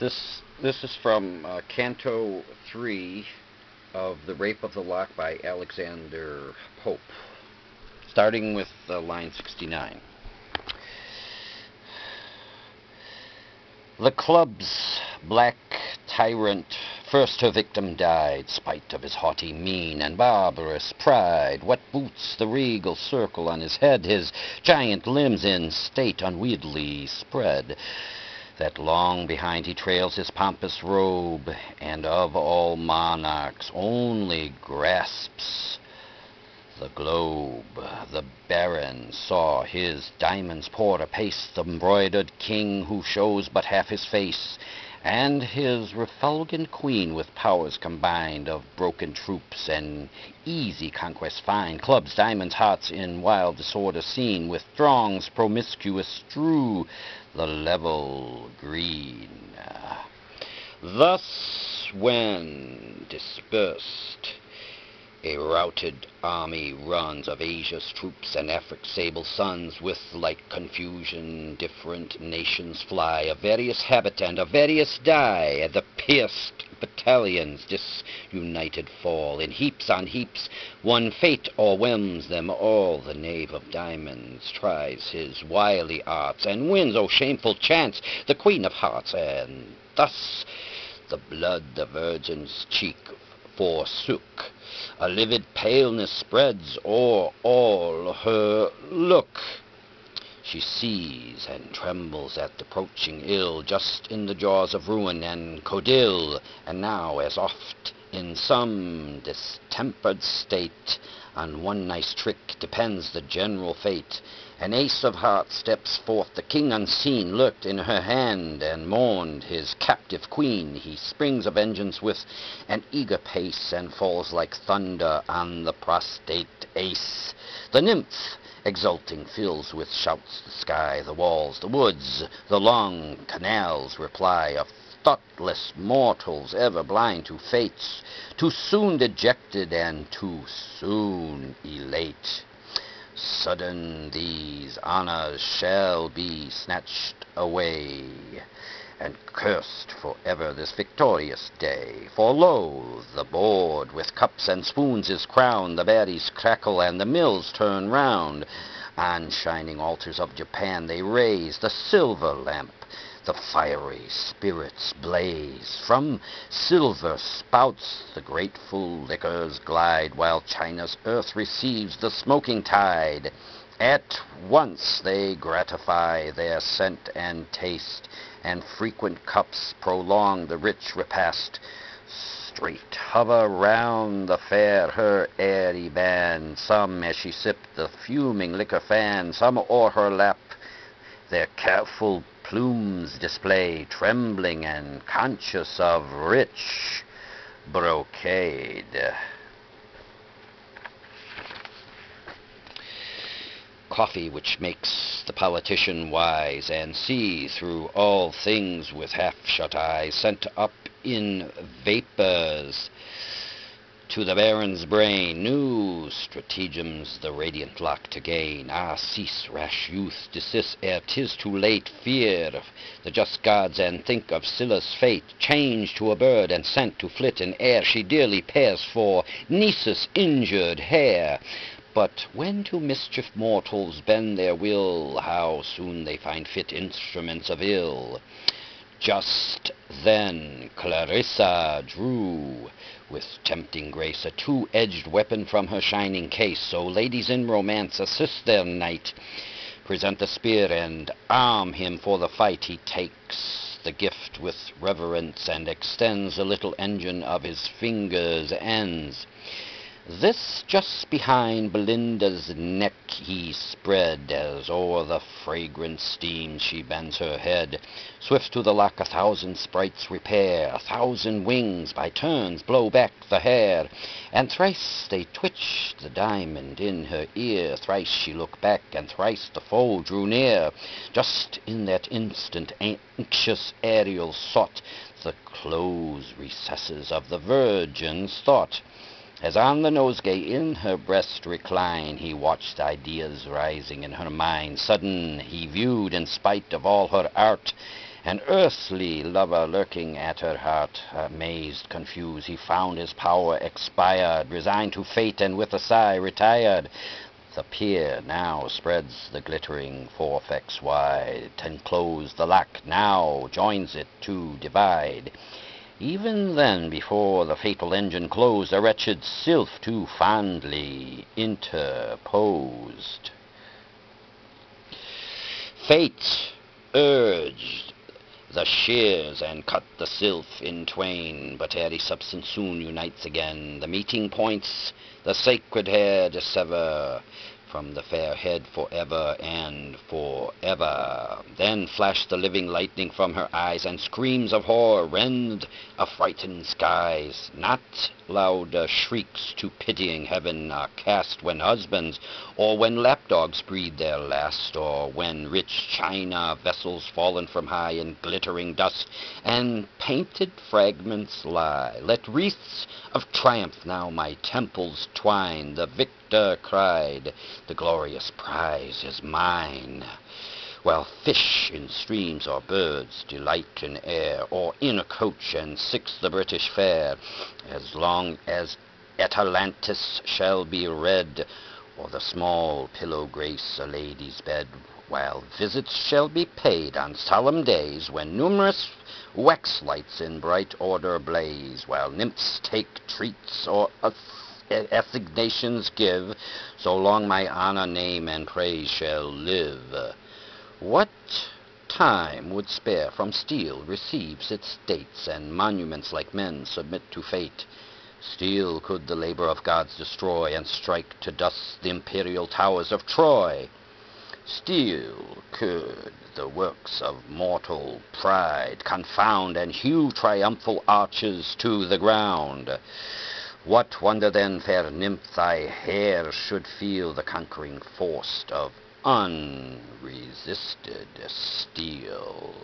This is from Canto III of The Rape of the Lock by Alexander Pope, starting with line 69. The club's black tyrant first her victim died, spite of his haughty mien and barbarous pride. What boots the regal circle on his head, his giant limbs in state unwieldy spread, that long behind he trails his pompous robe, and of all monarchs only grasps the globe. The baron saw his diamonds pour apace, the embroidered king who shows but half his face, and his refulgent queen with powers combined of broken troops and easy conquest fine. Clubs, diamonds, hearts in wild disorder seen, with throngs promiscuous strew the level green. Thus when dispersed a routed army runs of Asia's troops and Afric's sable sons, with like confusion different nations fly, of various habit and of various dye. The pierced battalions disunited fall, in heaps on heaps one fate o'erwhelms them all. The knave of diamonds tries his wily arts, and wins, oh shameful chance, the queen of hearts, and thus the blood the virgin's cheek forsook. A livid paleness spreads o'er all her look. She sees and trembles at the approaching ill, just in the jaws of ruin and codille. And now, as oft in some distempered state, on one nice trick depends the general fate. An ace of hearts steps forth, the king unseen lurked in her hand, and mourned his captive queen. He springs a vengeance with an eager pace, and falls like thunder on the prostrate ace. The nymph, exulting, fills with shouts the sky, the walls, the woods, the long canals reply, of thoughtless mortals ever blind to fates, too soon dejected and too soon elate. Sudden these honors shall be snatched away, and cursed forever this victorious day. For lo, the board with cups and spoons is crowned, the berries crackle and the mills turn round. On shining altars of Japan they raise the silver lamp, the fiery spirits blaze. From silver spouts the grateful liquors glide, while China's earth receives the smoking tide. At once they gratify their scent and taste, and frequent cups prolong the rich repast. Straight hover round the fair her airy band, some as she sipped the fuming liquor fan, some o'er her lap their careful plumes display, trembling and conscious of rich brocade. Coffee, which makes the politician wise, and sees through all things with half-shut eyes, sent up in vapors to the baron's brain, new stratagems the radiant lock to gain. Ah, cease, rash youth, desist ere 'tis too late. Fear the just gods, and think of Scylla's fate. Changed to a bird, and sent to flit in air, she dearly pays for Nisus' injured hair. But when to mischief mortals bend their will, how soon they find fit instruments of ill. Just then Clarissa drew with tempting grace a two-edg'd weapon from her shining case. So ladies in romance assist their knight, present the spear and arm him for the fight. He takes the gift with reverence, and extends the little engine of his fingers' ends. This just behind Belinda's neck he spread, as o'er the fragrant steam she bends her head. Swift to the lock a thousand sprites repair, a thousand wings by turns blow back the hair, and thrice they twitch the diamond in her ear. Thrice she looked back, and thrice the foe drew near. Just in that instant anxious Ariel sought the close recesses of the virgin's thought. As on the nosegay in her breast recline, he watched ideas rising in her mind. Sudden he viewed, in spite of all her art, An earthly lover lurking at her heart, amazed, confused, he found his power expired, resigned to fate, and with a sigh retired. The pier now spreads the glittering forefecks wide, enclosed the lock now joins it to divide. Even then, before the fatal engine closed, a wretched sylph too fondly interposed. Fate urged the shears and cut the sylph in twain, but airy substance soon unites again. The meeting points the sacred hair dissever from the fair head forever and forever. Then flashed the living lightning from her eyes, and screams of horror rend affrighted skies. Not louder shrieks to pitying heaven are cast when husbands, or when lapdogs breathe their last, or when rich china vessels fallen from high in glittering dust and painted fragments lie. Let wreaths of triumph now my temples twine. The victor cried, the glorious prize is mine. While fish in streams or birds delight in air, or in a coach and six the British fair, as long as Atalantis shall be read, or the small pillow grace a lady's bed, while visits shall be paid on solemn days, when numerous wax lights in bright order blaze, while nymphs take treats or assignations give, so long my honor, name, and praise shall live. What time would spare from steel receives its dates, and monuments like men submit to fate. Steel could the labor of gods destroy, and strike to dust the imperial towers of Troy. Steel could the works of mortal pride confound, and hew triumphal arches to the ground. What wonder then, fair nymph, thy hair should feel the conquering force of unresisted steel?